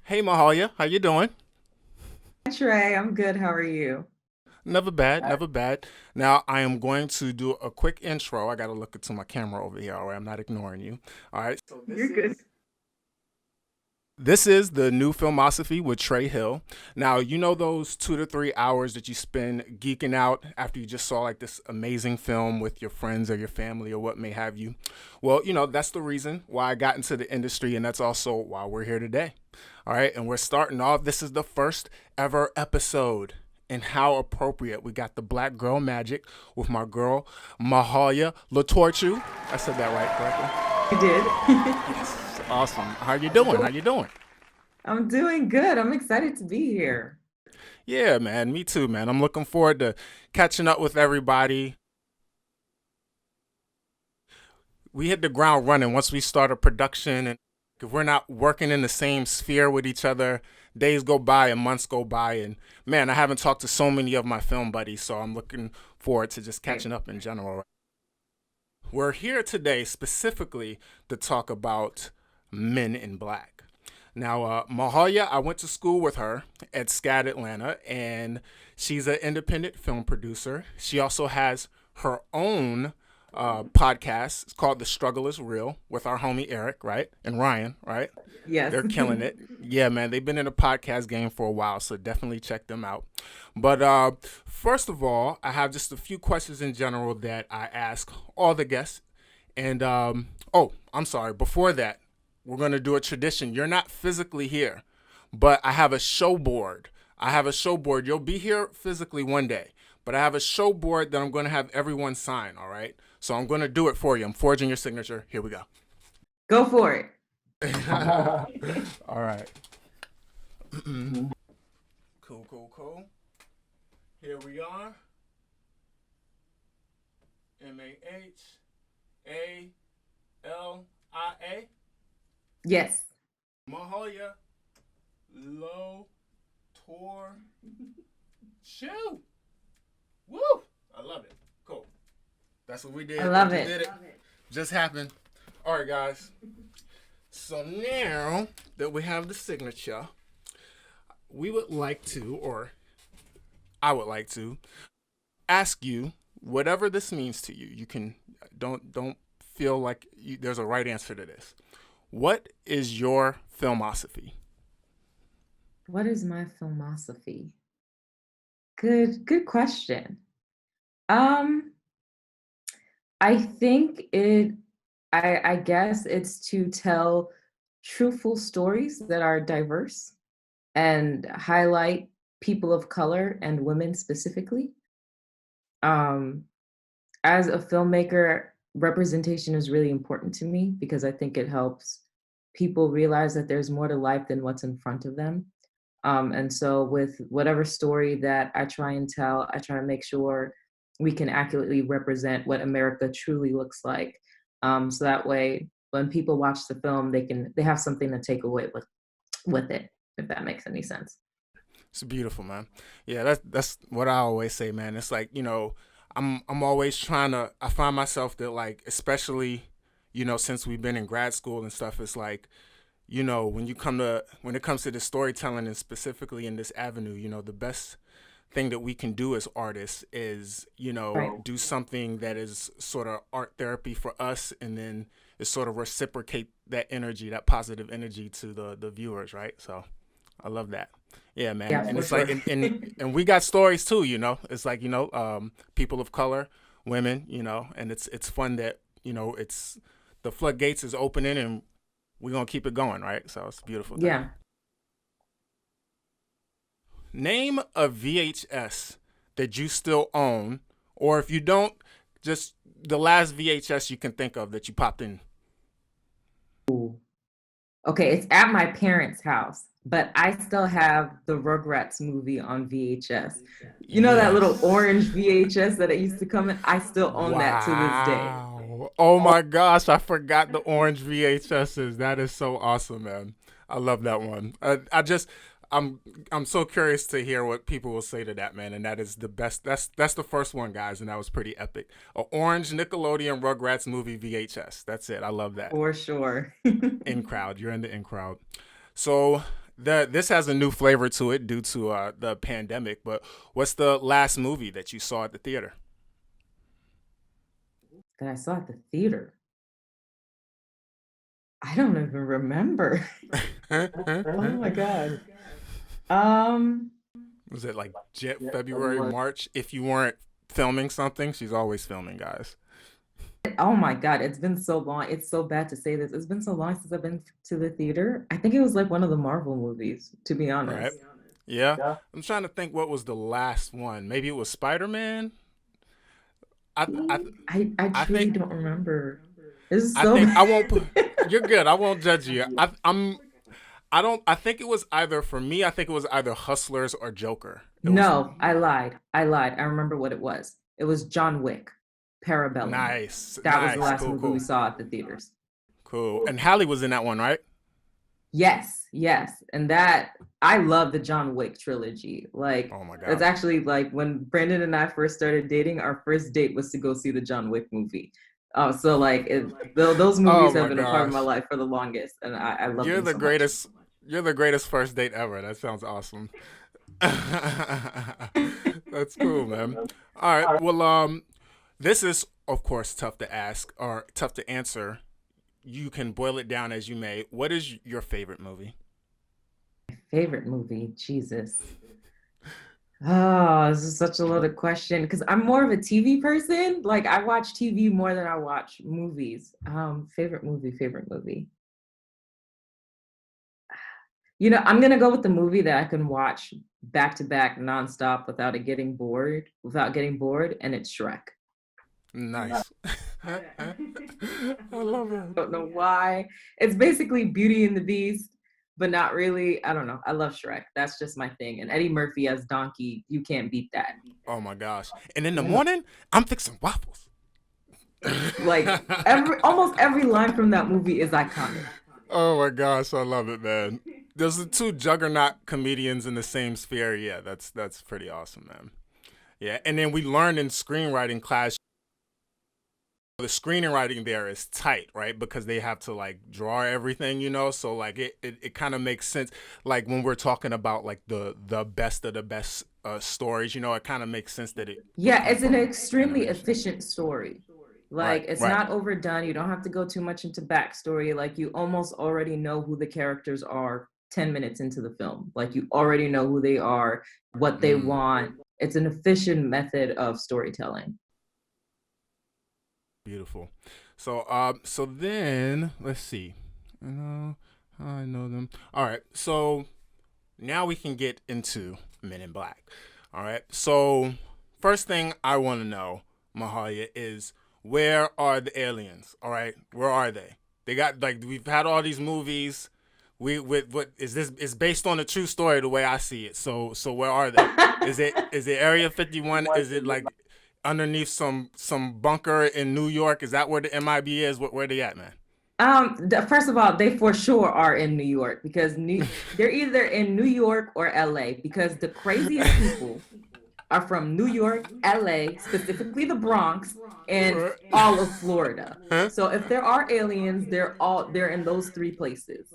Hey Mahalia, how you doing? Trey, I'm good. How are you? Never bad, never bad. Now I am going to do a quick intro. I got to look into my camera over here. All right, I'm not ignoring you. All right. So You're good. this is the new Filmosophy with Trei Hill. Now you know those 2 to 3 hours that you spend geeking out after you just saw like this amazing film with your friends or your family or what may have you. Well, that's the reason why I got into the industry, and that's also why we're here today. All right, and we're starting off. This is the first ever episode. And how appropriate. We got the Black Girl Magic with my girl, Mahalia Latortue. I said that right, correctly? You did. Yes. Awesome. How you doing? How you doing? I'm doing good. I'm excited to be here. Yeah, man. Me too, man. I'm looking forward to catching up with everybody. We hit the ground running once we start a production, and if we're not working in the same sphere with each other, days go by and months go by, and man, I haven't talked to so many of my film buddies, so I'm looking forward to just Right. catching up in general. We're here today specifically to talk about Men in Black. Now, Mahalia, I went to school with her at SCAD Atlanta, and she's an independent film producer. She also has her own podcast. It's called The Struggle is Real with our homie Eric, right? And Ryan, right? Yes. They're killing it. Yeah, man. They've been in the podcast game for a while, so definitely check them out. But first of all, I have just a few questions in general that I ask all the guests. And oh, I'm sorry. Before that, we're gonna do a tradition. You're not physically here, but I have a show board. I have a show board. You'll be here physically one day, but I have a show board that I'm gonna have everyone sign. All right. So I'm gonna do it for you. I'm forging your signature. Here we go. Go for it. All right. Cool, cool, cool. Here we are. Mahalia. Yes. Mahalia Low Tour Shoe. Woo! I love it. Cool. That's what we I did. We love just it. did it. Just happened. All right, guys. So now that we have the signature, we would like to, or I would like to, ask you whatever this means to you. You can don't feel like there's a right answer to this. What is your filmosophy? What is my philosophy? Good question. Um, I think I guess it's to tell truthful stories that are diverse and highlight people of color and women specifically. Um, as a filmmaker, representation is really important to me because I think it helps people realize that there's more to life than what's in front of them. And so, with whatever story that I try and tell, I try to make sure we can accurately represent what America truly looks like. So that way, when people watch the film, they have something to take away with it, if that makes any sense. It's beautiful, man. Yeah, that's what I always say, man. It's like, I'm always trying to I find myself that like especially, since we've been in grad school and stuff, it's like, when it comes to the storytelling and specifically in this avenue, the best thing that we can do as artists is, Right. do something that is sort of art therapy for us, and then is sort of reciprocate that energy, that positive energy to the viewers, right? So I love that. Yeah, man. Yeah, And for it's like, sure. and we got stories too, It's like, people of color, women, and it's fun that, it's the floodgates is opening, and we're gonna keep it going, right? So it's a beautiful thing. Yeah. Name a VHS that you still own, or if you don't, just the last VHS you can think of that you popped in. Okay, it's at my parents' house, but I still have the Rugrats movie on VHS. You know that little Yes. orange VHS that it used to come in? I still own that to this day. Wow. Oh my gosh, I forgot the orange VHSs. That is so awesome, man. I love that one. I'm I'm so curious to hear what people will say to that, man. And that is the best. That's the first one, guys, and that was pretty epic. A orange Nickelodeon Rugrats movie VHS. That's it. I love that. For sure. In crowd. You're in the in crowd. So this has a new flavor to it due to the pandemic. But what's the last movie that you saw at the theater? that I saw at the theater. I don't even remember. Oh my God. Um, Was it like February, March? If you weren't filming something, she's always filming, guys. oh my God, it's been so long. It's so bad to say this. It's been so long since I've been to the theater. I think it was like one of the Marvel movies, to be Right? honest. Yeah. I'm trying to think what was the last one. Maybe it was Spider Man. I I I I truly think don't remember. This is I so think I bad. won't. You're good. I won't judge you. I'm. I don't. I think it was either for me. I think it was either Hustlers or Joker. It was No, I lied. I lied. I remember what it was. It was John Wick, Parabellum. nice, That was the nice, last cool, movie we cool, saw at the theaters. cool. And Hallie was in that one, right? Yes, yes. And that I love the John Wick trilogy. Like Oh my it's gosh. actually like when Brandon and I first started dating, our first date was to go see the John Wick movie. So like those Oh movies have my been a part of my gosh. life for the longest, and I love You're them the so much. greatest. You're the greatest first date ever. That sounds awesome. That's cool, man. All right. Well, this is of course tough to ask or tough to answer. You can boil it down as you may. What is your favorite movie? Favorite movie, Jesus. Oh, this is such a loaded question because I'm more of a TV person. Like I watch TV more than I watch movies. Favorite movie. I'm gonna go with the movie that I can watch back to back nonstop without getting bored, and it's Shrek. Nice. I love it. Don't know why. It's basically Beauty and the Beast, but not really. I don't know. I love Shrek. That's just my thing. And Eddie Murphy as Donkey, you can't beat that. Oh my gosh. And in the morning, I'm fixing waffles. Like almost every line from that movie is iconic. Oh my gosh, I love it, man. There's the two juggernaut comedians in the same sphere. Yeah, that's pretty awesome, man. Yeah, and then we learned in screenwriting class the screenwriting there is tight, right? Because they have to like draw everything, So like it kind of makes sense. Like when we're talking about like the best of the best stories, it kind of makes sense that it would Yeah, come it's an from extremely animation. efficient story. Right, Like it's right. not overdone. You don't have to go too much into backstory. Like you almost already know who the characters are 10 minutes into the film. Like you already know who they are, what they Mm, want. It's an efficient method of storytelling. beautiful. So then let's see. You know how I know them. All right. So now we can get into Men in Black. All right. So first thing I want to know, Mahalia, is where are the aliens? All right, where are they? They got like we've had all these movies. We with what is this? It's based on a true story the way I see it. So where are they? Is it Area 51? Is it like underneath some bunker in New York? Is that where the MIB is? Where they at, man? First of all, they for sure are in New York because they're either in New York or LA because the craziest people are from New York, LA, specifically the Bronx, and all of Florida. Huh? So if there are aliens, they're in those three places.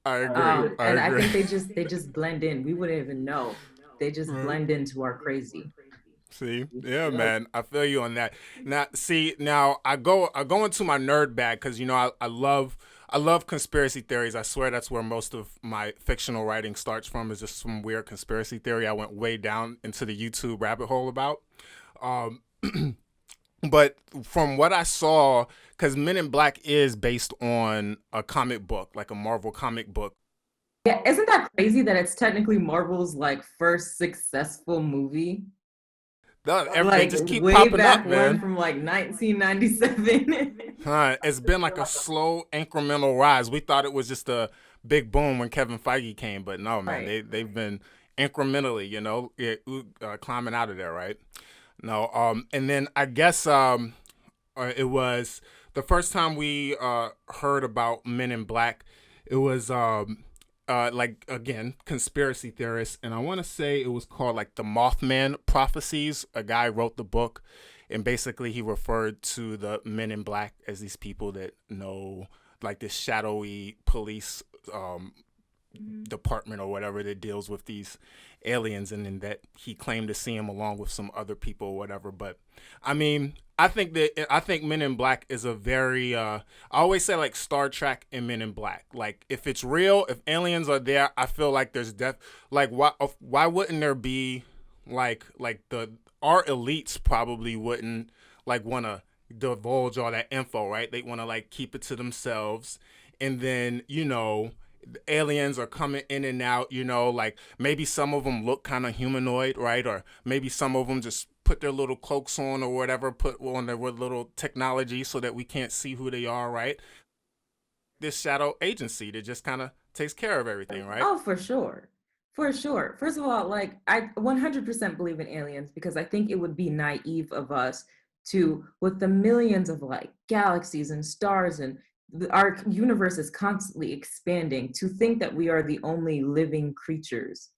I agree. I And I agree. think they just blend in. We wouldn't even know. They just Right. blend into our crazy. See, yeah, man, I feel you on that. Now, see, now I go into my nerd bag because I love conspiracy theories. I swear that's where most of my fictional writing starts from is just some weird conspiracy theory I went way down into the YouTube rabbit hole about. Um, but from what I saw, because Men in Black is based on a comic book, like a Marvel comic book. Yeah, isn't that crazy that it's technically Marvel's like first successful movie? They Like just keep way popping up, back when man. from like 1997. It's been like a slow incremental rise. We thought it was just a big boom when Kevin Feige came, but no, man, Right. they've been incrementally, climbing out of there, right? No, and then I guess it was the first time we heard about Men in Black. It was like again conspiracy theorists, and I want to say it was called like the Mothman prophecies. A guy wrote the book, and basically he referred to the Men in Black as these people that know like this shadowy police department or whatever that deals with these aliens, and then that he claimed to see him along with some other people or whatever. But I mean, I think Men in Black is a very I always say like Star Trek and Men in Black. Like if it's real, if aliens are there, I feel like there's like why wouldn't there be like the our elites probably wouldn't like want to divulge all that info, right? They want to like keep it to themselves, and then the aliens are coming in and out, like maybe some of them look kind of humanoid, right? Or maybe some of them just put their little cloaks on or whatever, put on their little technology so that we can't see who they are, right? This shadow agency that just kind of takes care of everything, right? Oh, for sure. For sure. First of all, like I 100% believe in aliens because I think it would be naive of us to, with the millions of like galaxies and stars and our universe is constantly expanding, to think that we are the only living creatures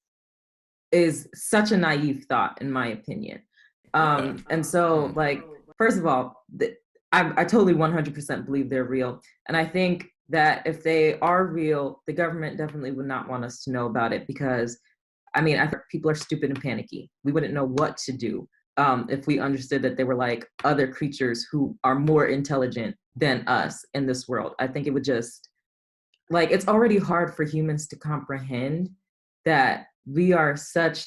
is such a naive thought, in my opinion. Yeah. And so, like, first of all, I totally 100% believe they're real. And I think that if they are real, the government definitely would not want us to know about it because, I mean, I think people are stupid and panicky. We wouldn't know what to do if we understood that there were like other creatures who are more intelligent than us in this world. I think it would just, like, it's already hard for humans to comprehend that we are such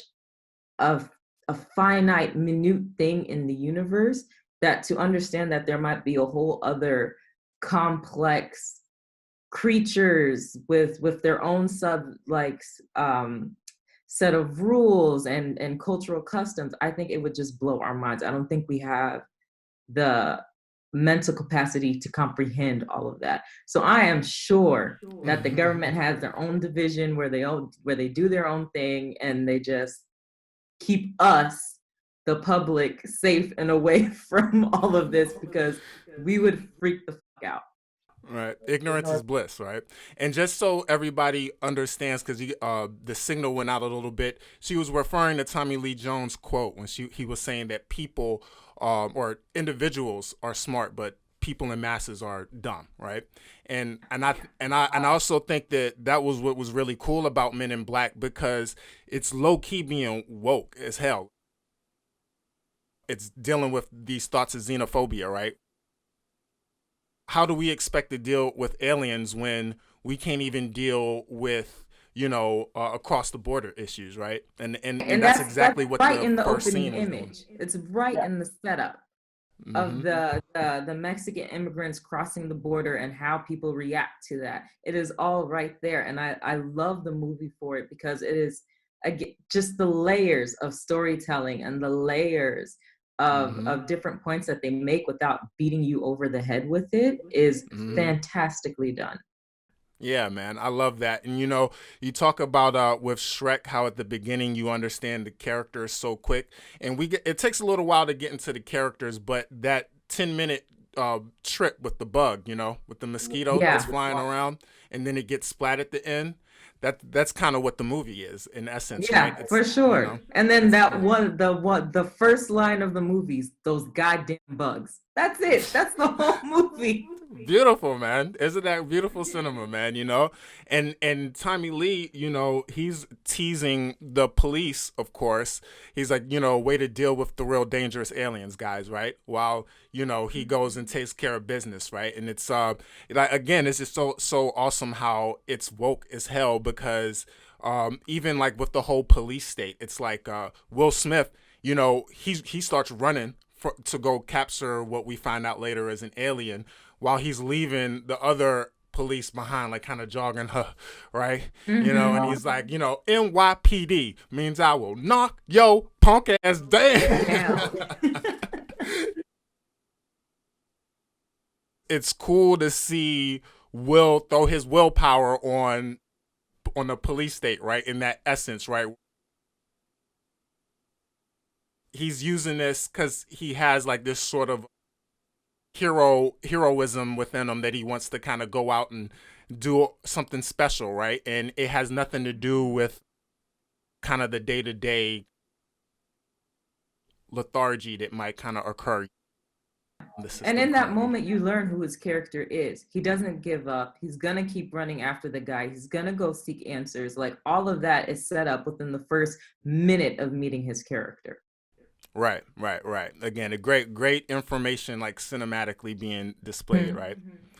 a, a finite, minute thing in the universe, that to understand that there might be a whole other complex creatures with their own set of rules and cultural customs, I think it would just blow our minds. I don't think we have the mental capacity to comprehend all of that. So I am sure that the government has their own division where they do their own thing and they just keep us, the public, safe and away from all of this because we would freak the fuck out. Right. Ignorance is bliss, right? And just so everybody understands, because the signal went out a little bit, she was referring to Tommy Lee Jones' quote when he was saying that people or individuals are smart, but people in masses are dumb, right? And I also think that was what was really cool about Men in Black because it's low key being woke as hell. It's dealing with these thoughts of xenophobia, right? How do we expect to deal with aliens when we can't even deal with across the border issues, right? And And that's that's exactly what right the in the first opening scene was doing. image. It's right in the setup of Mm-hmm. the Mexican immigrants crossing the border and how people react to that. It is all right there, and I love the movie for it because it is, again, just the layers of storytelling and the layers Mm-hmm. of different points that they make without beating you over the head with it is Mm-hmm. fantastically done. Yeah, man, I love that. And you talk about with Shrek how at the beginning you understand the characters so quick, and it takes a little while to get into the characters, but that 10-minute trip with the bug, with the mosquito that's Yeah. flying around, and then it gets splat at the end. That's kind of what the movie is in essence, right? Yeah, for sure. And then it's that the first line of the movies, those goddamn bugs. That's it. That's the whole movie. beautiful, man. Isn't that beautiful cinema, man? And Tommy Lee, he's teasing the police. Of course, he's like, way to deal with the real dangerous aliens, guys, right? While he goes and takes care of business, right? And it's like again, it's just so awesome how it's woke as hell because even like with the whole police state, it's like Will Smith, he starts running to go capture what we find out later as an alien while he's leaving the other police behind, like kind of jogging her, right? And he's like, NYPD means I will knock yo punk ass down. It's cool to see Will throw his willpower on the police state, right? In that essence, right? He's using this because he has like this sort of heroism within him that he wants to kind of go out and do something special, right? And it has nothing to do with kind of the day-to-day lethargy that might kind of occur. The And system in that currently. moment, you learn who his character is. He doesn't give up. He's going to keep running after the guy. He's going to go seek answers. Like all of that is set up within the first minute of meeting his character. Right, right, right. Again, a great information like cinematically being displayed, right?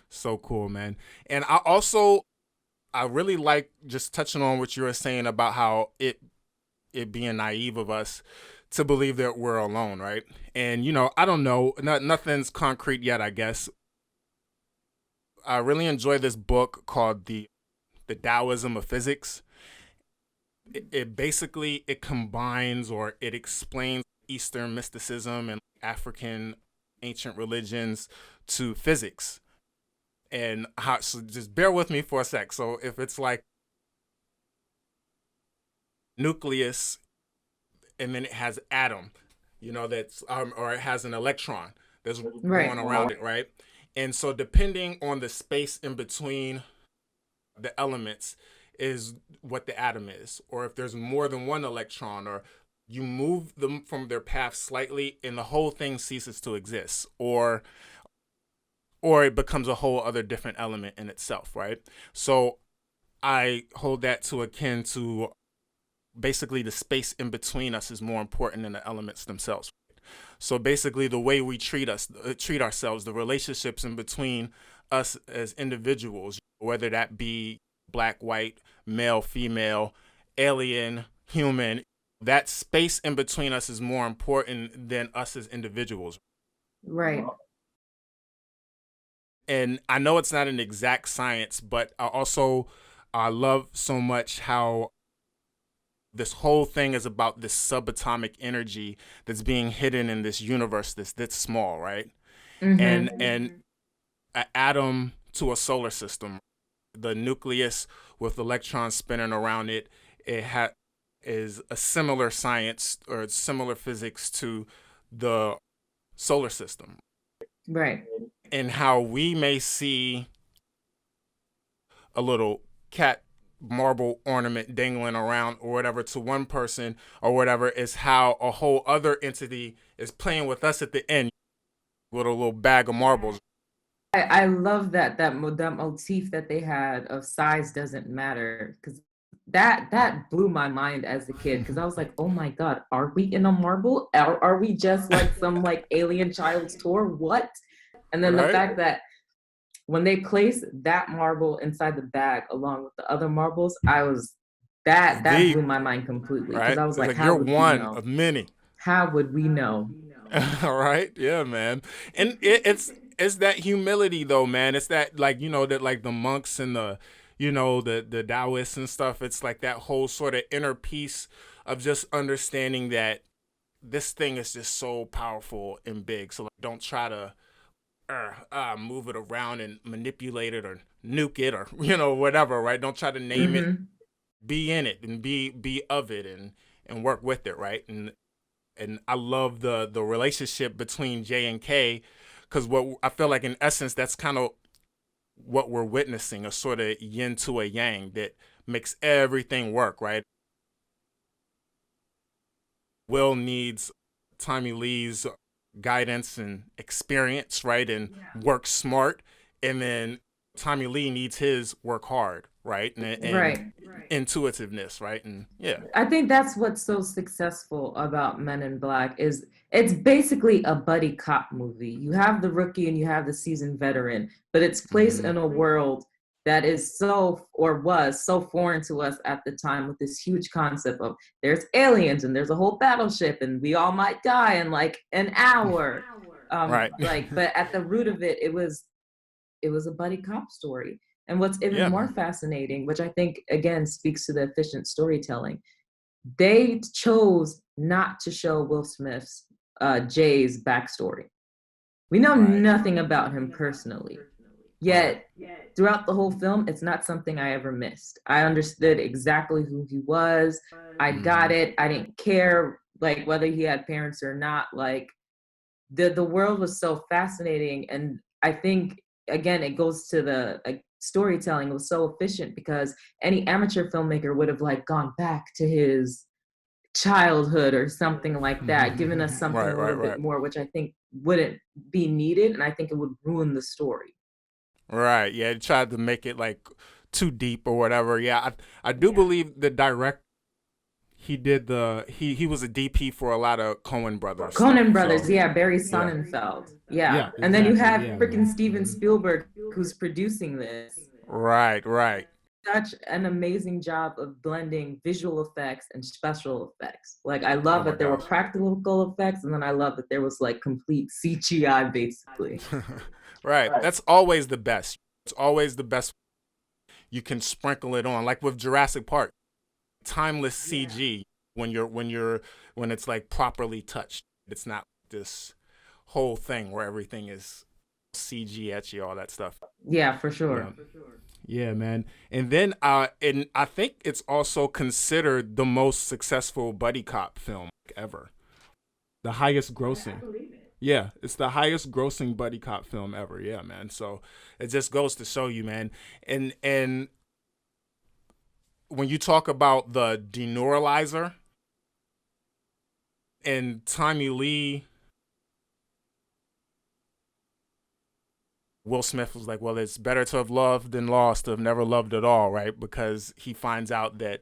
So cool, man. And I really like just touching on what you were saying about how it being naive of us to believe that we're alone, right? And I don't know, nothing's concrete yet, I guess. I really enjoy this book called the Taoism of Physics. It basically it combines or it explains Eastern mysticism and African ancient religions to physics. And how, so just bear with me for a sec. So if it's like nucleus and then it has atom, that's or it has an electron that's Right. going around it, right? And so depending on the space in between the elements is what the atom is, or if there's more than one electron, or you move them from their path slightly and the whole thing ceases to exist, or it becomes a whole other different element in itself, right? So I hold that to akin to basically the space in between us is more important than the elements themselves. So basically, the way we treat ourselves, the relationships in between us as individuals, whether that be black, white, male, female, alien, human, that space in between us is more important than us as individuals. Right. And I know it's not an exact science, but I love so much how this whole thing is about this subatomic energy that's being hidden in this universe that's small, right? And an atom to a solar system, the nucleus with electrons spinning around it, is a similar science or similar physics to the solar system. Right. And how we may see a little cat marble ornament dangling around or whatever to one person or whatever is how a whole other entity is playing with us at the end with a little bag of marbles. I love that motif that they had of size doesn't matter, because that blew my mind as a kid, because I was like, oh my god, are we in a marble? Are we just like some like alien child's tour? What? And then the Right? fact that when they placed that marble inside the bag along with the other marbles, I was It's that deep, blew my mind completely, because right? I was It's like, like how you're would we one know? of many. How would we know? All right, yeah, man. And it's that humility though, man. It's that like that like the monks and the Taoists and stuff. It's like that whole sort of inner peace of just understanding that this thing is just so powerful and big. So like, don't try to move it around and manipulate it or nuke it or whatever, right? Don't try to name it. Mm-hmm. Be in it and be of it and work with it, right? And I love the relationship between J and K, because what I feel like in essence that's kind of what we're witnessing, a sort of yin to a yang that makes everything work, right? Will needs Tommy Lee's guidance and experience, right, and work smart, and then Tommy Lee needs his work hard, right, and Right. intuitiveness, right, and yeah, I think that's what's so successful about Men in Black is it's basically a buddy cop movie. You have the rookie and you have the seasoned veteran, but it's placed mm-hmm. in a world that is so, or was so foreign to us at the time, with this huge concept of there's aliens and there's a whole battleship and we all might die in like an hour. Right, But at the root of it, it was a buddy cop story. And what's even yeah, more man, fascinating, which I think again speaks to the efficient storytelling, they chose not to show Will Smith's Jay's backstory. We know right, nothing about him personally. right, Yet throughout the whole film, it's not something I ever missed. I understood exactly who he was. I got mm-hmm. it. I didn't care like whether he had parents or not. Like the world was so fascinating, and I think again it goes to the like storytelling was so efficient, because any amateur filmmaker would have like gone back to his childhood or something like that, giving us something Right, a little right, bit right. more, which I think wouldn't be needed, and I think it would ruin the story. Right. Yeah, he tried to make it like too deep or whatever. Yeah, I do believe the direct he was a DP for a lot of Coen Brothers stuff. Conan So Brothers, yeah, Barry yeah. Sonnenfeld, yeah, Yeah, and then you exactly. have Yeah, freaking man. Steven Spielberg who's producing this. Right, right. Such an amazing job of blending visual effects and special effects. Like I Oh love my that there were gosh. practical effects, and then I love that there was like complete CGI basically. Right. That's always the best. It's always the best. You can sprinkle it on, like with Jurassic Park, timeless CG when it's like properly touched. It's not this whole thing where everything is CG etchy, all that stuff. Yeah, for Yeah. sure. Yeah, man. And I think it's also considered the most successful buddy cop film ever. The highest grossing. Yeah, it's the highest grossing buddy cop film ever. Yeah, man. So it just goes to show you, man. And when you talk about the deneuralizer and Tommy Lee, Will Smith was like, well, it's better to have loved than lost, to have never loved at all, right? Because he finds out that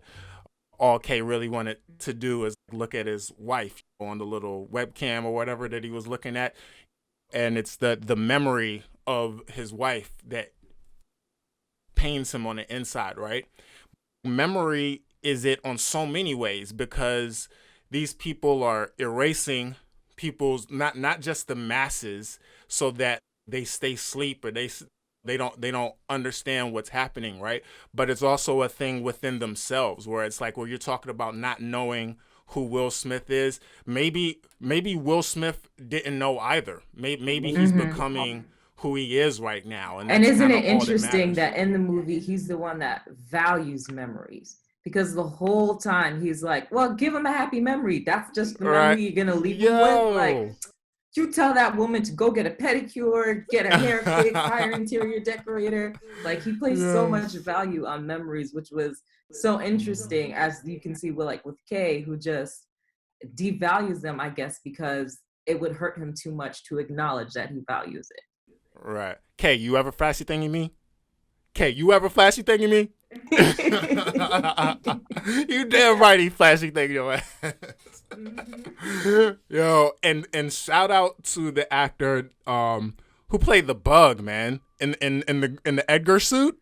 all K really wanted to do is look at his wife on the little webcam or whatever that he was looking at. And it's the memory of his wife that pains him on the inside, right? Memory is it on so many ways because these people are erasing people's not just the masses so that they stay asleep or they don't understand what's happening, right? But it's also a thing within themselves where it's like where you're talking about not knowing who Will Smith is. Maybe Will Smith didn't know either. Maybe he's Hmm. becoming who he is right now, and And that's isn't kind of it all that interesting matters. that in the movie he's the one that values memories? Because the whole time he's like, well, give him a happy memory. That's just the All right. memory you're gonna leave him with. Like, Yo. you tell that woman to go get a pedicure, get her hair fixed, hire an interior decorator. Like he placed so much Yes. value on memories, which was so interesting, as you can see with like with Kay, who just devalues them, I guess, because it would hurt him too much to acknowledge that he values Right. K, you ever flashy thing in me? K, you ever flashy thing in me? it. You damn right he flashy thing your ass. Yo, and shout out to the actor who played the bug, man. In the Edgar suit.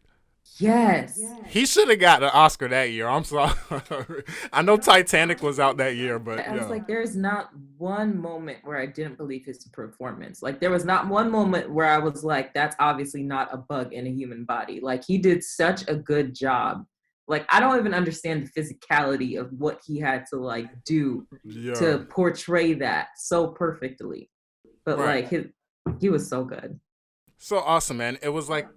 Yes. He should have got an Oscar that year. I'm sorry. I know Titanic was out that year, but I was yeah. like, there's not one moment where I didn't believe his performance. Like, there was not one moment where I was like, that's obviously not a bug in a human body. Like, he did such a good job. Like, I don't even understand the physicality of what he had to like do Yeah. to portray that so perfectly. But Right. like, he was so good. So awesome, man. It was like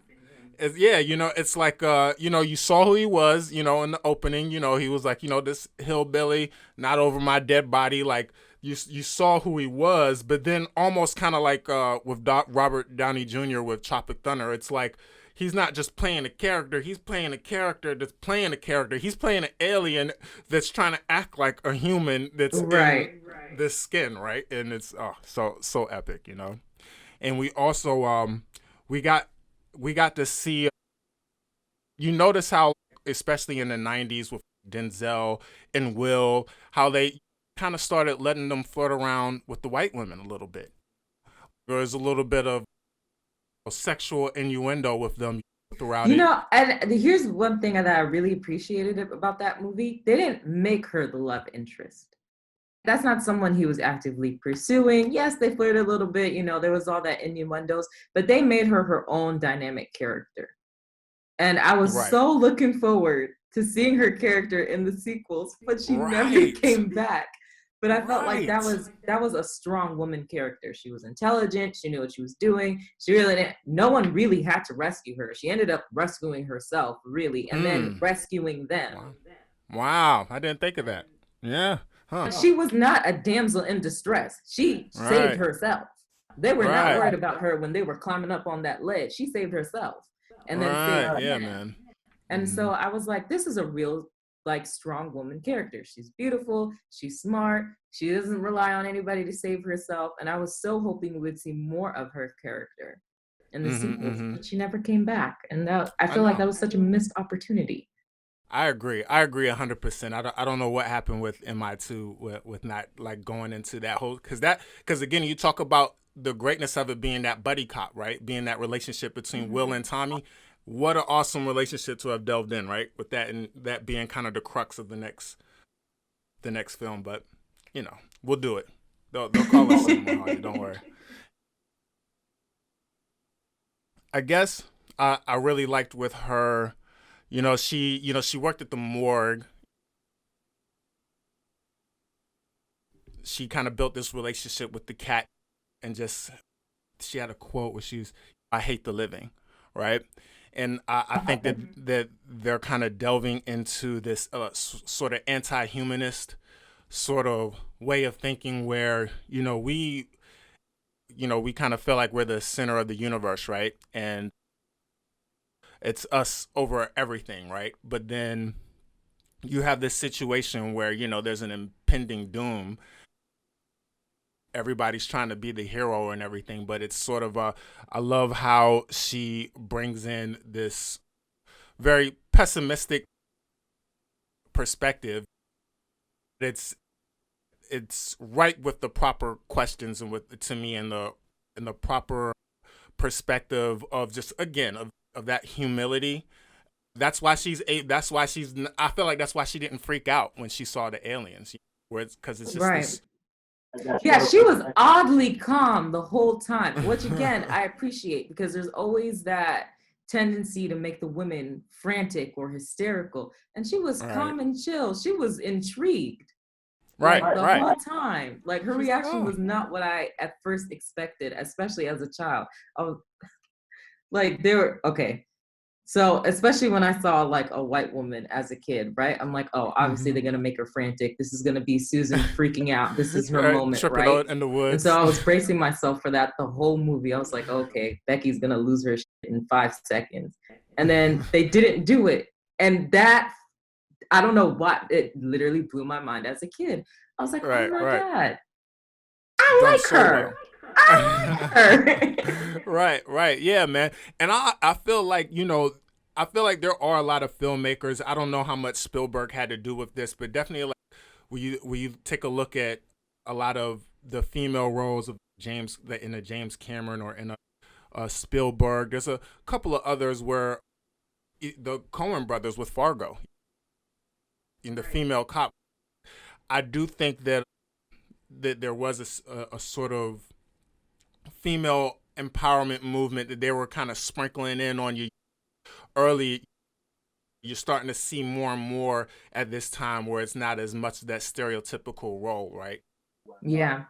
yeah, it's like you saw who he was, in the opening, he was like, this hillbilly, not over my dead body, like you saw who he was, but then almost kind of like with Robert Downey Jr. with Tropic Thunder, it's like he's not just playing a character, he's playing a character that's playing a character. He's playing an alien that's trying to act like a human that's in Right. this skin, right? And it's so epic. And we also we got we got to see. You notice how, especially in the '90s with Denzel and Will, how they kind of started letting them flirt around with the white women a little bit. There was a little bit of sexual innuendo with them throughout You it. know, and here's one thing that I really appreciated about that movie. They didn't make her the love interest. That's not someone he was actively pursuing. Yes, they flirted a little bit, there was all that innuendos, but they made her her own dynamic character. And I was Right. so looking forward to seeing her character in the sequels, but she never Right. came back. But I felt like that Right. was that was a strong woman character. She was intelligent, she knew what she was doing. She really didn't, no one really had to rescue her. She ended up rescuing herself, really, and then Hmm. rescuing them. Wow. Wow. I didn't think of that. Yeah. Huh. She was not a damsel in distress. She saved Right. herself. They were not Right. worried about her when they were climbing up on that ledge. She saved herself and then saved Right. Yeah, them. man. And so I was like, this is a real like strong woman character. She's beautiful, she's smart, she doesn't rely on anybody to save herself. And I was so hoping we would see more of her character in the sequels, but she never came back. And that, I I feel like know. that was such a missed opportunity. I agree. I agree 100%. I don't know what happened with MI2 with not like going into that whole because again you talk about the greatness of it being that buddy cop, right? Being that relationship between Will and Tommy. What an awesome relationship to have delved in, right? With that and that being kind of the crux of the next film, but you know, we'll do it. They'll call us soon, Mahalia. Don't worry. I guess I really liked with her. She worked at the morgue. She kind of built this relationship with the cat, and just she had a quote where she's, "I hate the living," right? And I think that they're kind of delving into this sort of anti-humanist sort of way of thinking, where we kind of feel like we're the center of the universe, right? And it's us over everything, right? But then you have this situation where there's an impending doom. Everybody's trying to be the hero and everything, but it's sort of I love how she brings in this very pessimistic perspective. It's right with the proper questions, and with to me in the proper perspective of just again of that humility. I feel like that's why she didn't freak out when she saw the aliens, where it's because it's just Right. this. Yeah, she was oddly calm the whole time, which again, I appreciate, because there's always that tendency to make the women frantic or hysterical. And she was Right, calm and chill. She was intrigued right, like the right. whole time. Like her She's like, reaction oh, was not what I at first expected, especially as a child. I was like, they were okay. So especially when I saw like a white woman as a kid, right? I'm like, oh, obviously they're gonna make her frantic. This is gonna be Susan freaking out. This is her right, moment, tripping right? out in the And so woods. I was bracing myself for that the whole movie. I was like, okay, Becky's gonna lose her shit in 5 seconds. And then they didn't do it. And that, I don't know what, it literally blew my mind as a kid. I was like, oh Right, my right. God, I Done like so her. well. I like her. Right, right. Yeah, man. And I feel like, there are a lot of filmmakers. I don't know how much Spielberg had to do with this, but definitely like when you take a look at a lot of the female roles of in a James Cameron or in a Spielberg, there's a couple of others where the Coen brothers with Fargo, in the female cop, I do think that there was a sort of female empowerment movement that they were kind of sprinkling in on you early. You're starting to see more and more at this time where it's not as much that stereotypical role, right? Yeah.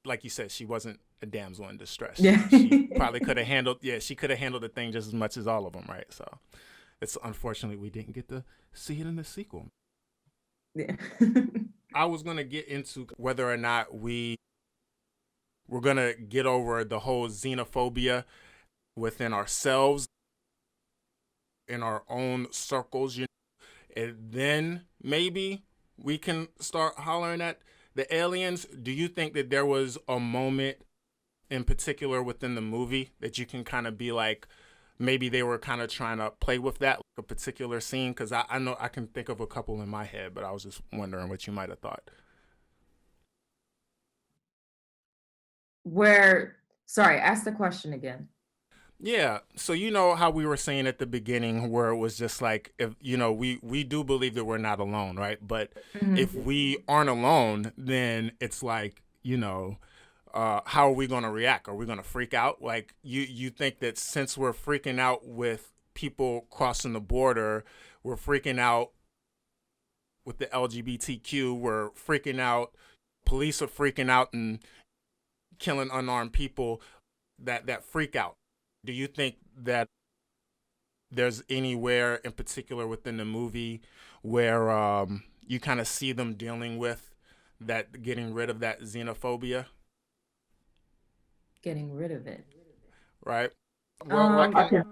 Like you said, she wasn't a damsel in distress. Yeah. She probably could have handled, yeah, she could have handled the thing just as much as all of them, right? So it's unfortunately we didn't get to see it in the sequel. Yeah. I was gonna get into whether or not we're gonna get over the whole xenophobia within ourselves, in our own circles, and then maybe we can start hollering at the aliens. Do you think that there was a moment in particular within the movie that you can kind of be like, maybe they were kind of trying to play with that, like a particular scene? Because I know I can think of a couple in my head, but I was just wondering what you might have thought. Where, sorry, ask the question again. Yeah, so you know how we were saying at the beginning, where it was just like, if we do believe that we're not alone, right? But if Mhm. we aren't alone, then it's like, how are we going to react? Are we going to freak out? Like, you think that since we're freaking out with people crossing the border, we're freaking out with the LGBTQ, we're freaking out, police are freaking out and killing unarmed people, that freak out. Do you think that there's anywhere in particular within the movie where you kind of see them dealing with that, getting rid of that xenophobia, Getting rid of it. right? Well, I can. Okay.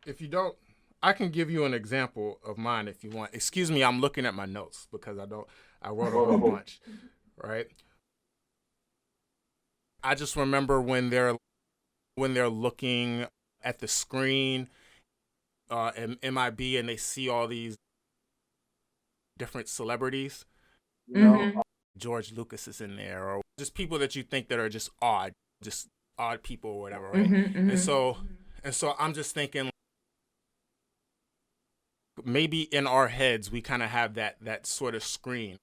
If you don't, I can give you an example of mine if you want. Excuse me, I'm looking at my notes because I wrote a whole bunch, right? I just remember when they're looking at the screen in MIB and they see all these different celebrities. Mm-hmm. George Lucas is in there, or just people that you think that are just odd people or whatever, right? Mm-hmm. And Mm-hmm. so and so I'm just thinking maybe in our heads we kind of have that sort of screen.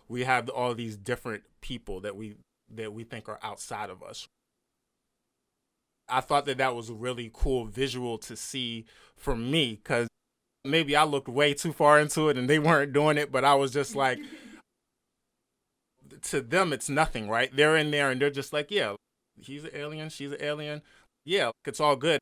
We have all these different people that we think are outside of us. I thought that that was a really cool visual to see for me because maybe I looked way too far into it and they weren't doing it, but I was just like, to them, it's nothing, right? They're in there and they're just like, yeah, he's an alien, she's an alien. Yeah, it's all good.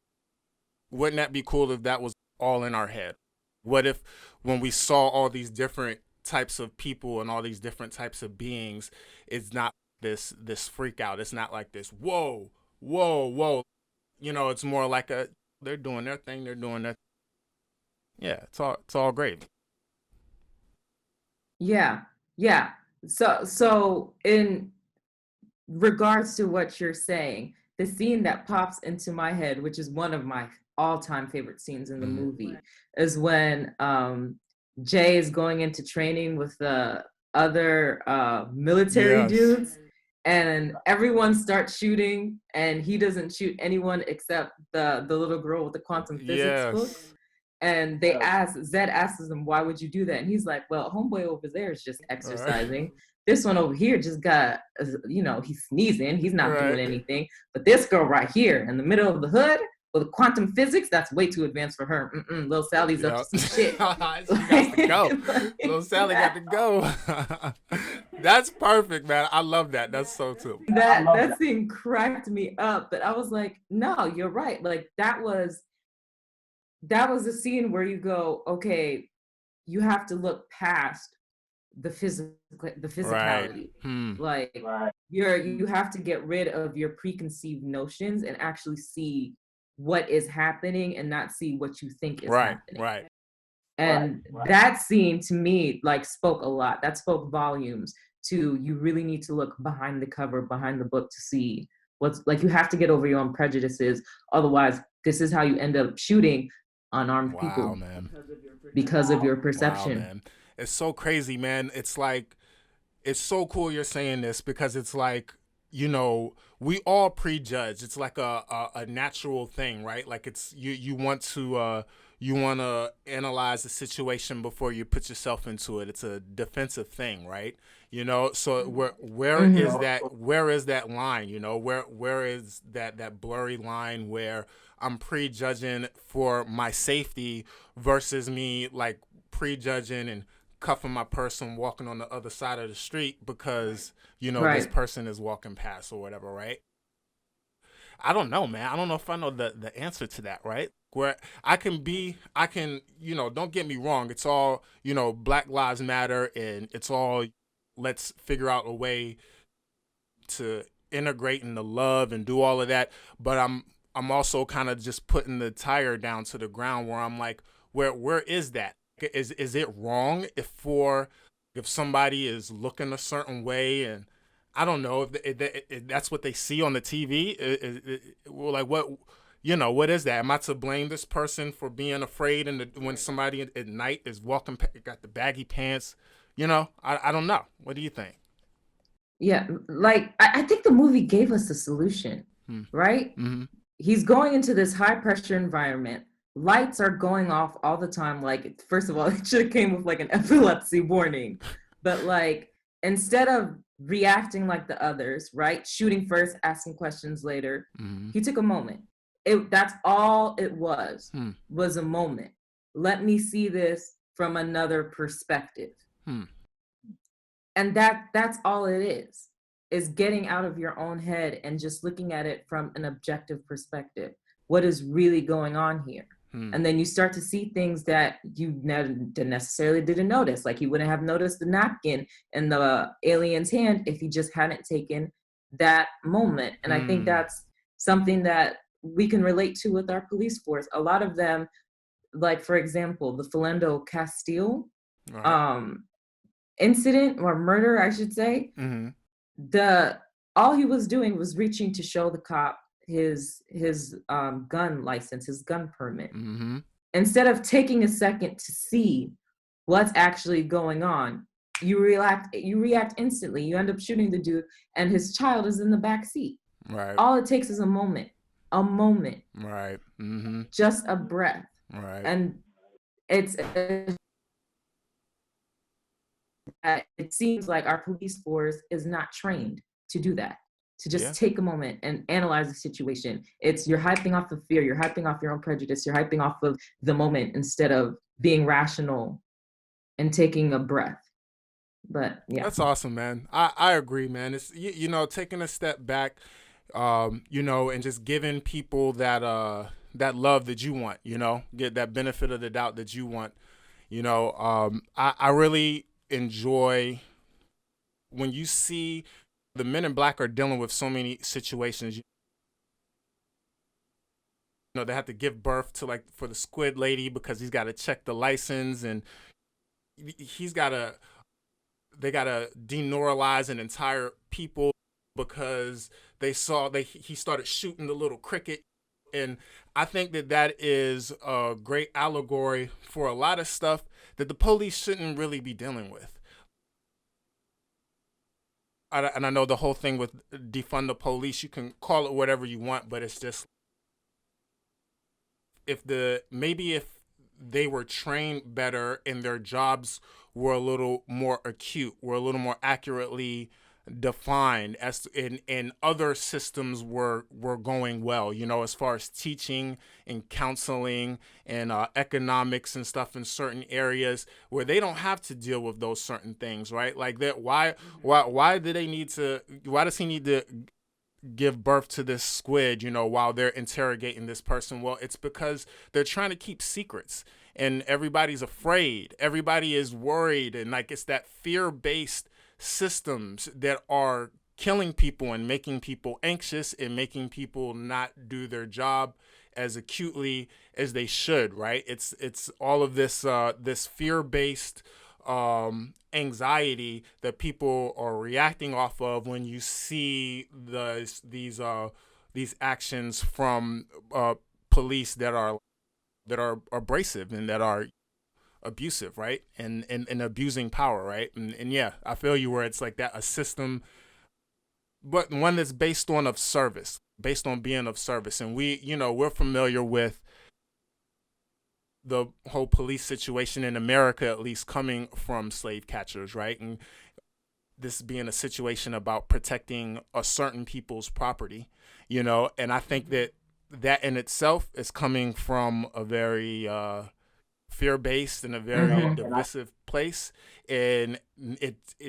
Wouldn't that be cool if that was all in our head? What if when we saw all these different types of people and all these different types of beings, it's not this freak out. It's not like this, whoa, whoa, whoa. It's more like a they're doing their thing, they're doing their yeah, it's all great. Yeah. Yeah. So in regards to what you're saying, the scene that pops into my head, which is one of my all-time favorite scenes in the Mm-hmm. movie, is when Jay is going into training with the other military Yes. dudes, and everyone starts shooting, and he doesn't shoot anyone except the little girl with the quantum physics books. Yes. And Zed asks him, why would you do that? And he's like, well, homeboy over there is just All right. exercising. This one over here just got, he's sneezing. He's not Right. doing anything. But this girl right here in the middle of the hood with quantum physics, that's way too advanced for her. Little Sally's up Yeah. to some shit. She got to go. Little Sally got to go. That's perfect, man. I love that. That's so too. That scene cracked me up. But I was like, no, you're right. Like that was a scene where you go, okay, you have to look past the Right. physicality. Hmm. Like you have to get rid of your preconceived notions and actually see what is happening and not see what you think is Right. happening. Right. And that scene to me like spoke a lot. That spoke volumes to you really need to look behind the cover, behind the book to see what's like you have to get over your own prejudices. Otherwise, this is how you end up shooting unarmed Wow, people man. because of your Wow, perception. man. It's so crazy, man. It's like it's so cool you're saying this because it's like we all prejudge. It's like a natural thing, right? Like it's you want to analyze the situation before you put yourself into it. It's a defensive thing, right? So Mm-hmm. where is that line? Where is that blurry line where I'm prejudging for my safety versus me like prejudging and cuffing my person walking on the other side of the street because this Right. person is walking past or whatever, right? I don't know, man. I don't know if I know the answer to that, right? Where I can, don't get me wrong. It's all, Black Lives Matter and it's all, let's figure out a way to integrate into love and do all of that. But I'm also kind of just putting the tire down to the ground where I'm like, where is that? Is it wrong if somebody is looking a certain way and I don't know if that's what they see on the TV. Well, like what is that? Am I to blame this person for being afraid and when somebody at night is walking, got the baggy pants? I don't know. What do you think? Yeah. Like I think the movie gave us the solution, Hmm. right? Mm-hmm. He's going into this high pressure environment. Lights are going off all the time. Like, first of all, it should have came with like an epilepsy warning. But like instead of reacting like the others, right? Shooting first, asking questions later, Mm-hmm. he took a moment. That's all it Hmm. was a moment. Let me see this from another perspective. Hmm. And that's all it is getting out of your own head and just looking at it from an objective perspective. What is really going on here? Hmm. And then you start to see things that you necessarily didn't notice. Like you wouldn't have noticed the napkin in the alien's hand if he just hadn't taken that moment. And I think Hmm. that's something that we can relate to with our police force. A lot of them like for example, the Philando Castile All right. um incident or murder, I should say. Mm-hmm. The All he was doing was reaching to show the cop his gun license, his gun permit. Mm-hmm. Instead of taking a second to see what's actually going on, you react instantly. You end up shooting the dude, and his child is in the back seat. Right. All it takes is a moment, Right. Mm-hmm. just a breath. Right. And it's it seems like our police force is not trained to do that, to Yeah. just take a moment and analyze the situation. It's you're hyping off the fear, you're hyping off your own prejudice, you're hyping off of the moment instead of being rational and taking a breath. But yeah. That's awesome, man. I agree, man. It's you know, taking a step back, you know, and just giving people that love that you want, you know, get that benefit of the doubt that you want. You know, I really enjoy when you see the men in black are dealing with so many situations. You know, they have to give birth to, like, for the squid lady because he's got to check the license, and he's got to they got to deneuralize an entire people because he started shooting the little cricket. And I think that is a great allegory for a lot of stuff that the police shouldn't really be dealing with. And I know the whole thing with defund the police, you can call it whatever you want, but it's just, if they were trained better and their jobs were a little more acute, were a little more accurately defined, as in other systems were going well, you know, as far as teaching and counseling and economics and stuff in certain areas where they don't have to deal with those certain things, right? Like that, why does he need to give birth to this squid, you know, while they're interrogating this person? Well, it's because they're trying to keep secrets, and everybody's afraid. Everybody is worried, and like it's that fear-based systems that are killing people and making people anxious and making people not do their job as acutely as they should, right? It's all of this fear-based anxiety that people are reacting off of when you see these actions from police that are abrasive and that are abusive, right? And abusing power, right? And yeah, I feel you where it's like that, a system, but one that's based on based on being of service. And we're familiar with the whole police situation in America, at least coming from slave catchers, right? And this being a situation about protecting a certain people's property, you know, and I think that in itself is coming from a very fear-based and a very divisive place, and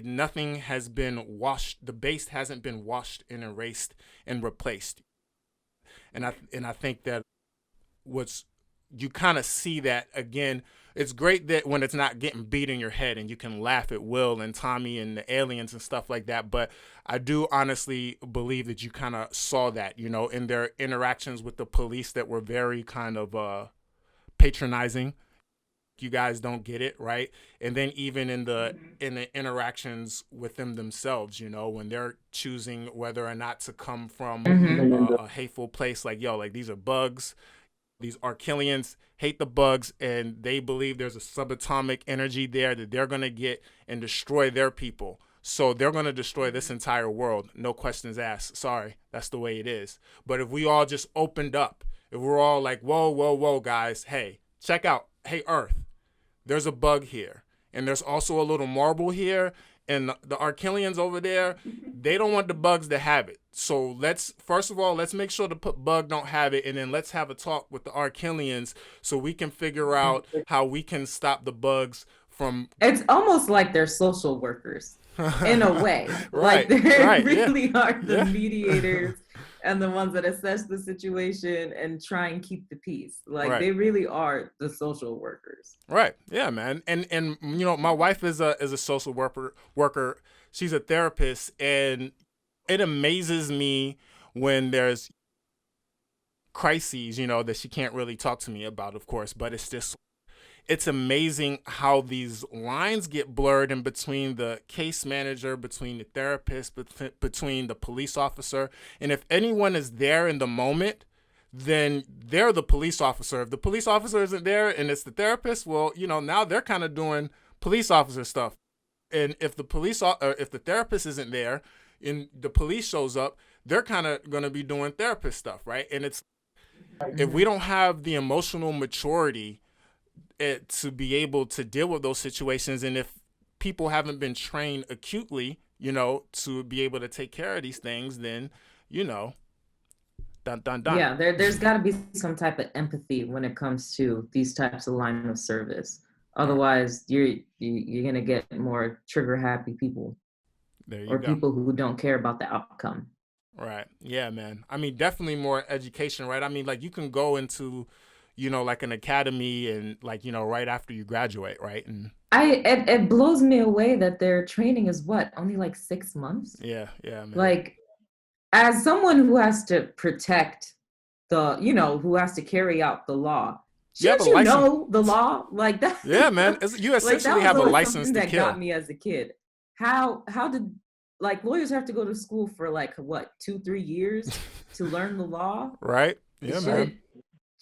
nothing has been washed. The base hasn't been washed and erased and replaced, and I think that what's you kind of see that again. It's great that when it's not getting beat in your head and you can laugh at Will and Tommy and the aliens and stuff like that. But I do honestly believe that you kind of saw that, you know, in their interactions with the police that were very kind of patronizing. You guys don't get it, right? And then even in the interactions with them themselves, you know, when they're choosing whether or not to come from a hateful place, like, yo, like, these are bugs. These Archelians hate the bugs, and they believe there's a subatomic energy there that they're going to get and destroy their people. So they're going to destroy this entire world. No questions asked. Sorry, that's the way it is. But if we all just opened up, if we're all like, whoa, whoa, whoa, guys, hey, check out, hey, Earth, there's a bug here. And there's also a little marble here. And the Archelians over there, they don't want the bugs to have it. So first of all, let's make sure the bug don't have it. And then let's have a talk with the Archelians so we can figure out how we can stop the bugs from. It's almost like they're social workers in a way. Right, Like they right, really yeah. are the Yeah. mediators and the ones that assess the situation and try and keep the peace. Like Right. they really are the social workers. Right. Yeah, man. And you know, my wife is a social worker. She's a therapist, and it amazes me when there's crises, that she can't really talk to me about, of course, but it's amazing how these lines get blurred in between the case manager, between the therapist, between the police officer. And if anyone is there in the moment, then they're the police officer. If the police officer isn't there and it's the therapist, well, now they're kind of doing police officer stuff. And if if the therapist isn't there and the police shows up, they're kind of going to be doing therapist stuff, right? And if we don't have the emotional maturity to be able to deal with those situations, and if people haven't been trained acutely, to be able to take care of these things, then, dun dun dun. Yeah, there's got to be some type of empathy when it comes to these types of line of service. Otherwise, you're gonna get more trigger happy people, there you or go. people who don't care about the outcome. Right. Yeah, man. I mean, definitely more education, right? I mean, like, you can go into, like an academy and, like, right after you graduate, right? And it blows me away that their training is only like 6 months. Yeah, man. Like, as someone who has to protect who has to carry out the law, shouldn't you know the law like that? Yeah, man. You essentially have a license to kill. That got me as a kid. How did lawyers have to go to school for 2-3 years to learn the law? Right. Yeah, man.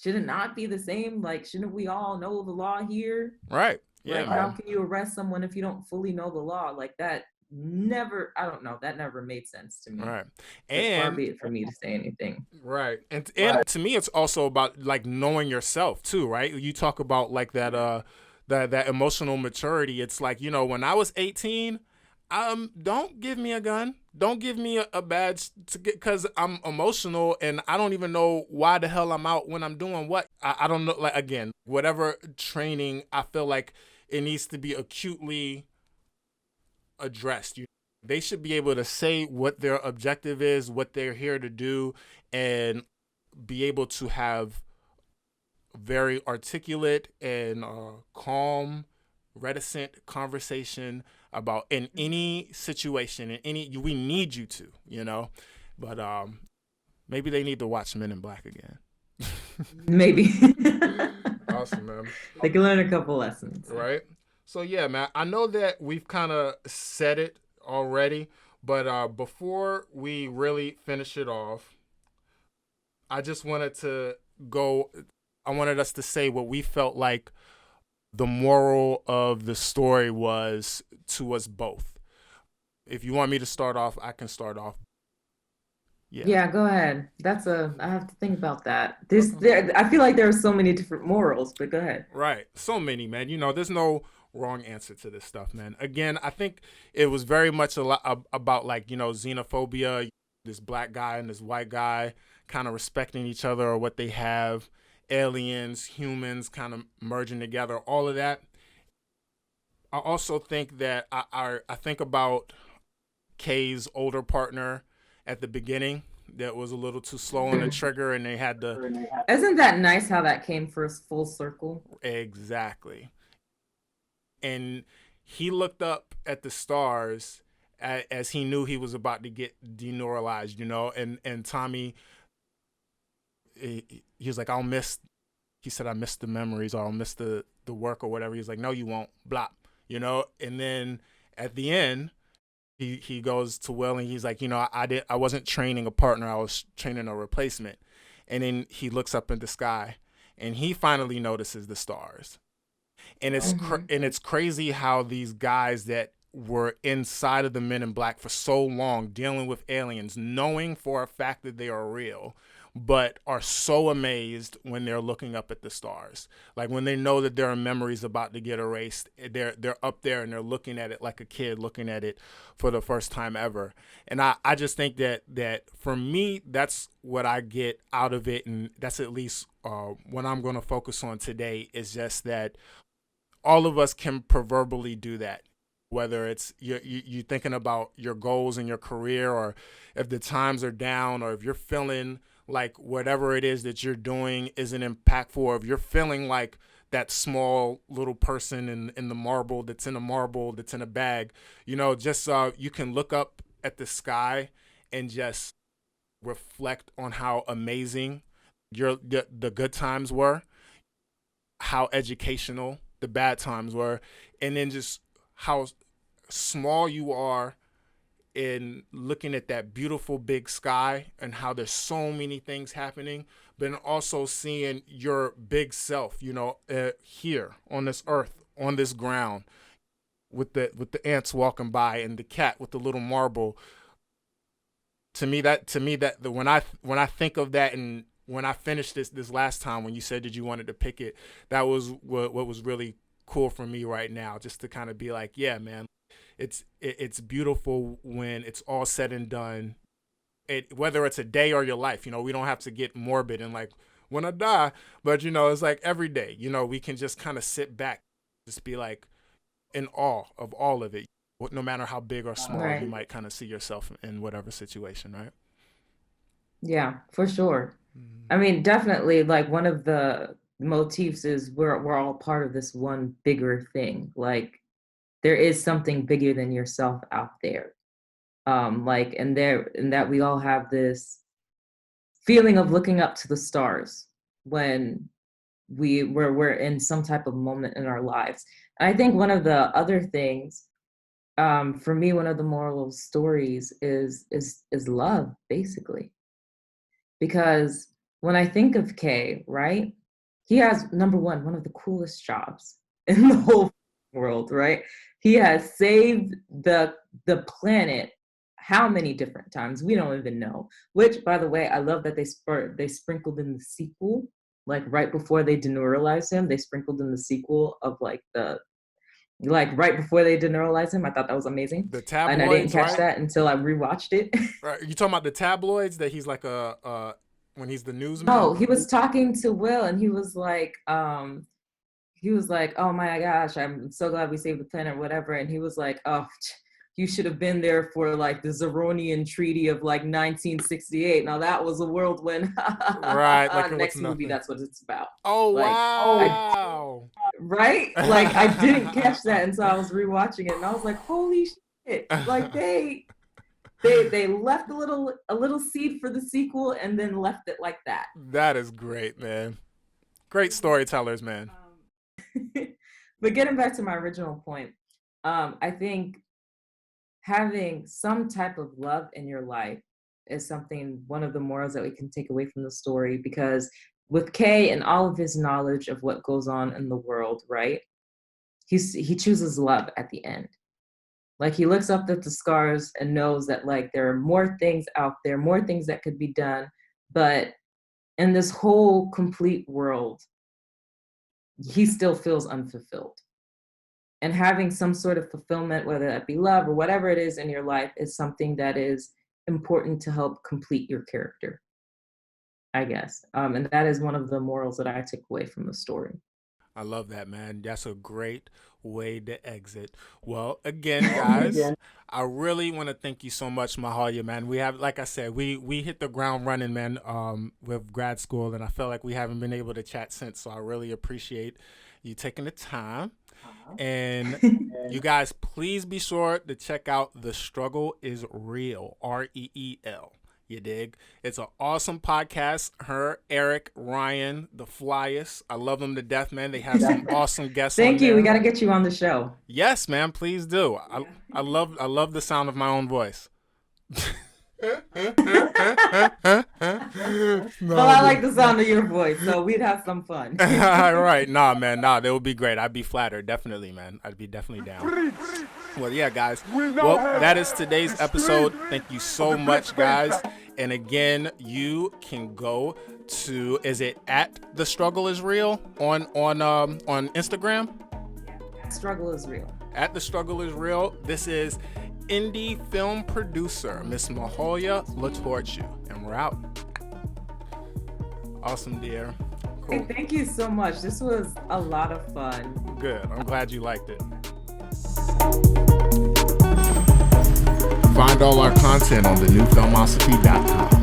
Should it not be the same? Shouldn't we all know the law here? Right. Yeah, man. How can you arrest someone if you don't fully know the law? That I don't know. That never made sense to me. Right. And far be it for me to say anything. Right. And to me, it's also about knowing yourself too, right? You talk about that emotional maturity. It's when I was 18, don't give me a gun. Don't give me a badge because I'm emotional and I don't even know why the hell I'm out when I'm doing what. I don't know. Again, whatever training, I feel like it needs to be acutely addressed. They should be able to say what their objective is, what they're here to do, and be able to have very articulate and calm, reticent conversation about in any situation, we need you to, but maybe they need to watch Men in Black again. Maybe. Awesome, man. They can learn a couple lessons. Right. So yeah, man, I know that we've kind of said it already, but before we really finish it off, I just wanted I wanted us to say what we felt like the moral of the story was to us both. If you want me to start off, I can start off. Yeah, go ahead. I have to think about that. I feel like there are so many different morals, but go ahead. Right. So many, man. There's no wrong answer to this stuff, man. Again, I think it was very much a lot about xenophobia, this black guy and this white guy kind of respecting each other or what they have, aliens, humans kind of merging together, all of that. I also think that I think about Kay's older partner at the beginning that was a little too slow on the trigger, and they had to. Isn't that nice how that came full circle? Exactly. And he looked up at the stars as he knew he was about to get deneuralized, and Tommy, he was like, he said, I miss the memories, or I'll miss the work or whatever. He's like, no, you won't, blah, and then at the end, he goes to Will and he's like, I wasn't training a partner, I was training a replacement. And then he looks up in the sky and he finally notices the stars. And it's crazy how these guys that were inside of the Men in Black for so long, dealing with aliens, knowing for a fact that they are real, but are so amazed when they're looking up at the stars. Like when they know that there are memories about to get erased, they're up there and they're looking at it like a kid looking at it for the first time ever. And I just think that for me, that's what I get out of it. And that's at least what I'm going to focus on today, is just that all of us can proverbially do that. Whether it's you thinking about your goals in your career, or if the times are down, or if you're feeling like whatever it is that you're doing isn't impactful, or if you're feeling like that small little person in the marble that's in a marble that's in a bag, just you can look up at the sky and just reflect on how amazing the good times were, how educational the bad times were, and then just how small you are in looking at that beautiful big sky and how there's so many things happening, but also seeing your big self, here on this earth, on this ground, with the ants walking by and the cat with the little marble. When I think of that, and when I finished this last time, when you said that you wanted to pick it, that was what was really cool for me right now, just to kind of be like, yeah, man, it's beautiful when it's all said and done. Whether it's a day or your life, we don't have to get morbid and like when I die, but it's like every day, we can just kind of sit back, just be like in awe of all of it, no matter how big or small Right. you might kind of see yourself in whatever situation, right? Yeah, for sure. I mean, definitely, like one of the motifs is we're all part of this one bigger thing. Like there is something bigger than yourself out there. Like and that we all have this feeling of looking up to the stars when we're in some type of moment in our lives. And I think one of the other things, for me, one of the moral stories is love, basically. Because when I think of Kay, right, he has number one of the coolest jobs in the whole world, right? He has saved the planet how many different times? We don't even know. Which, by the way, I love that they sprinkled in the sequel, like right before they deneuralized him, they sprinkled in the sequel of like right before they deneuralized him. I thought that was amazing. The And I didn't tabloids, catch right? that until I rewatched it. Right. You talking about the tabloids that he's like when he's the newsman? No, he was talking to Will and he was like, oh my gosh, I'm so glad we saved the planet, or whatever. And he was like, oh, you should have been there for like the Zeronian Treaty of like 1968. Now that was a whirlwind. Right. Like Next movie, that's what it's about. Oh, like, wow. Right? Like I didn't catch that until I was rewatching it, and I was like, holy shit! Like they left a little seed for the sequel and then left it like that. That is great, man. Great storytellers, man. But getting back to my original point, I think having some type of love in your life is one of the morals that we can take away from the story, because with Kay and all of his knowledge of what goes on in the world, right? He chooses love at the end. Like he looks up at the scars and knows that like there are more things out there, more things that could be done, but in this whole complete world, he still feels unfulfilled. And having some sort of fulfillment, whether that be love or whatever it is in your life, is something that is important to help complete your character, I guess. And that is one of the morals that I took away from the story. I love that, man. That's a great way to exit. Well, again, guys, I really want to thank you so much, Mahalia, man. We have, like I said, we hit the ground running, man, with grad school, and I feel like we haven't been able to chat since, so I really appreciate you taking the time. And you guys, please be sure to check out The Struggle is Real, REEL. You dig? It's an awesome podcast. Her, Eric, Ryan, the flyest. I love them to death, man. They have some awesome guests. Thank you. There. We got to get you on the show. Yes, man. Please do. I love the sound of my own voice. Well, I like the sound of your voice, so we'd have some fun. All right. Nah, man. Nah, they would be great. I'd be flattered. Definitely, man. I'd be definitely down. Well, yeah, guys. Well, that is today's episode. Thank you so much, guys. And again, you can go to, is it at The Struggle is Real on Instagram? Struggle is Real. At The Struggle is Real. This is indie film producer, Miss Mahalia Latortue. And we're out. Awesome, dear. Cool. Hey, thank you so much. This was a lot of fun. Good. I'm glad you liked it. Find all our content on thenewfilmosophy.com.